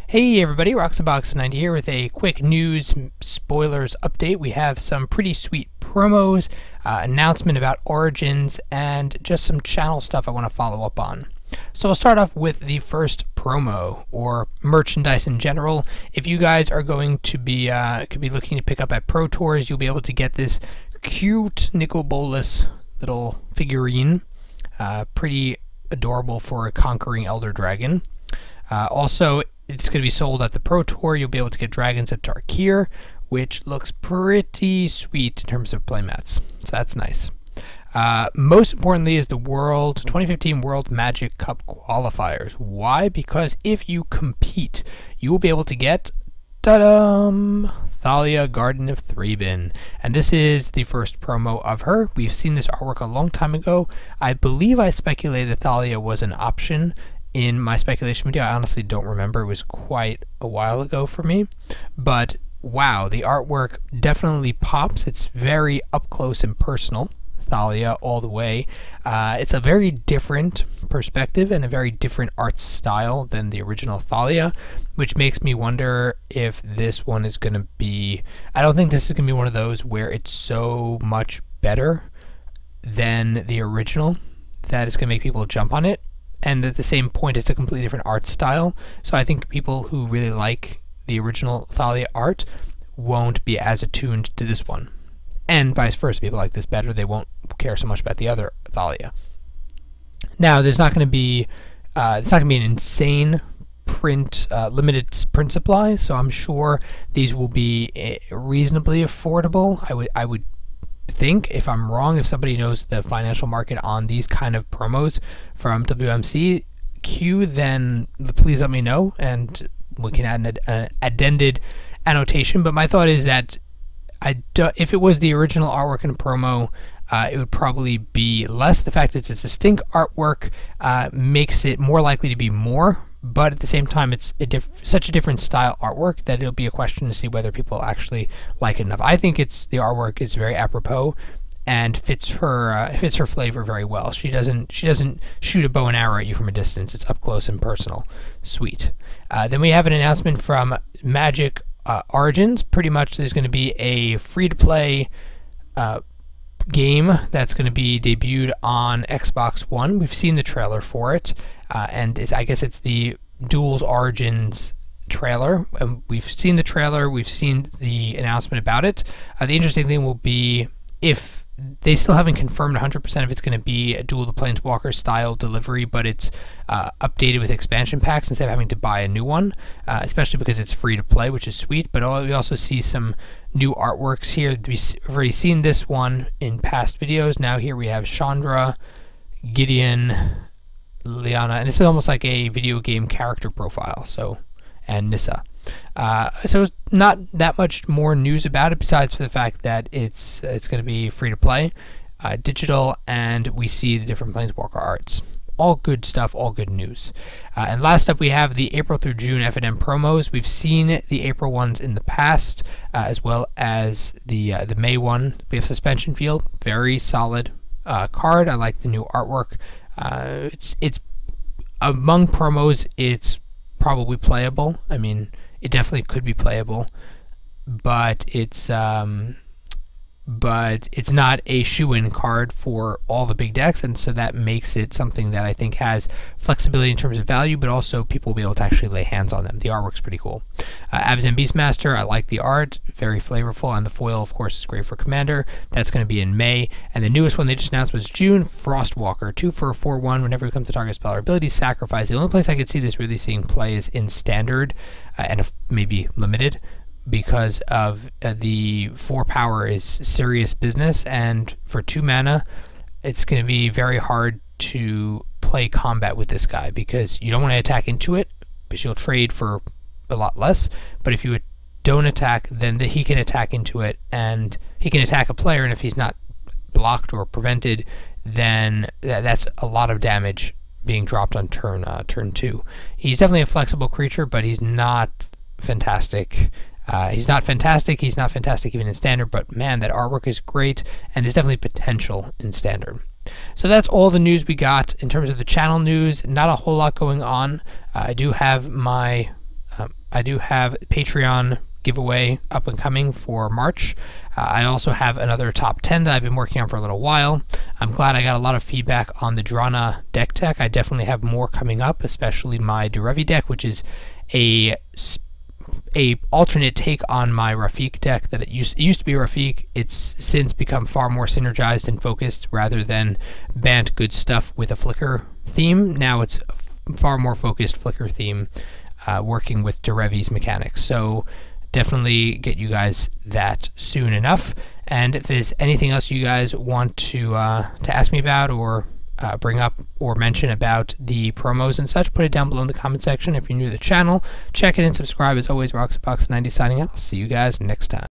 Hey everybody, Roxabox90 here with a quick news spoilers update. We have some pretty sweet promos, announcement about Origins, and just some channel stuff I want to follow up on. So I'll start off with the first promo, or merchandise in general. If you guys are going to be looking to pick up at Pro Tours, you'll be able to get this cute Nicol Bolas little figurine. Pretty adorable for a conquering Elder Dragon. Also, it's going to be sold at the Pro Tour. You'll be able to get Dragons at Tarkir, which looks pretty sweet in terms of playmats. So that's nice. Most importantly is the 2015 World Magic Cup qualifiers. Why? Because if you compete, you will be able to get Thalia, Garden of Thraben. And this is the first promo of her. We've seen this artwork a long time ago. I believe I speculated Thalia was an option in my speculation video. I honestly don't remember. It was quite a while ago for me. But wow, the artwork definitely pops. It's very up close and personal. Thalia all the way. It's a very different perspective and a very different art style than the original Thalia, which makes me wonder if this one is going to be... I don't think this is going to be one of those where it's so much better than the original that it's going to make people jump on it. And at the same point, it's a completely different art style. So I think people who really like the original Thalia art won't be as attuned to this one. And vice versa, people like this better, they won't care so much about the other Thalia. Now, there's not going to be an insane print, limited print supply, so I'm sure these will be reasonably affordable. I would think, if I'm wrong, if somebody knows the financial market on these kind of promos from WMCQ, then please let me know, and we can add an addended annotation. But my thought is that if it was the original artwork in a promo, it would probably be less. The fact that it's a distinct artwork makes it more likely to be more, but at the same time, it's such a different style artwork that it'll be a question to see whether people actually like it enough. I think the artwork is very apropos and fits her flavor very well. She doesn't shoot a bow and arrow at you from a distance. It's up close and personal. Sweet. Then we have an announcement from Magic Origins. Pretty much there's going to be a free-to-play game that's going to be debuted on Xbox One. We've seen the trailer for it, and I guess it's the Duels Origins trailer. We've seen the trailer, we've seen the announcement about it. The interesting thing will be if they still haven't confirmed 100% if it's going to be a Duel of the Planeswalker style delivery, but it's updated with expansion packs instead of having to buy a new one, especially because it's free to play, which is sweet. But we also see some new artworks here. We've already seen this one in past videos. Now here we have Chandra, Gideon, Liana, and this is almost like a video game character profile. And Nissa. So not that much more news about it besides for the fact that it's going to be free to play, digital, and we see the different Planeswalker arts. All good stuff, all good news. And last up we have the April through June FNM promos. We've seen the April ones in the past, as well as the May one. We have Suspension Field, very solid card. I like the new artwork. It's among promos, it's probably playable. I mean, it definitely could be playable, but it's not a shoe-in card for all the big decks, and so that makes it something that I think has flexibility in terms of value, but also people will be able to actually lay hands on them. The artwork's pretty cool. Abzan Beastmaster, I like the art, very flavorful, and the foil, of course, is great for Commander. That's going to be in May, and the newest one they just announced was June, Frostwalker, 2 for a 4/1. Whenever it comes to target spell or ability, sacrifice. The only place I could see this really seeing play is in Standard, and if maybe Limited, because of the 4 power is serious business, and for 2 mana it's going to be very hard to play combat with this guy because you don't want to attack into it because you'll trade for a lot less, but if you don't attack, then he can attack into it and he can attack a player, and if he's not blocked or prevented, then that's a lot of damage being dropped on turn 2. He's definitely a flexible creature, but he's not fantastic. He's not fantastic even in Standard, but man, that artwork is great, and there's definitely potential in Standard. So that's all the news we got in terms of the channel news. Not a whole lot going on. I do have my I do have Patreon giveaway up and coming for March. I also have another top 10 that I've been working on for a little while. I'm glad I got a lot of feedback on the Drana deck tech. I definitely have more coming up, especially my Derevi deck, which is a alternate take on my Rafiq deck. That it used to be Rafiq. It's since become far more synergized and focused rather than banned good stuff with a flicker theme. Now it's far more focused flicker theme, working with Derevi's mechanics. So definitely get you guys that soon enough. And if there's anything else you guys want to ask me about, or bring up or mention about the promos and such, put it down below in the comment section. If you're new to the channel, check it and subscribe. As always, Roxbox90 signing out. I'll see you guys next time.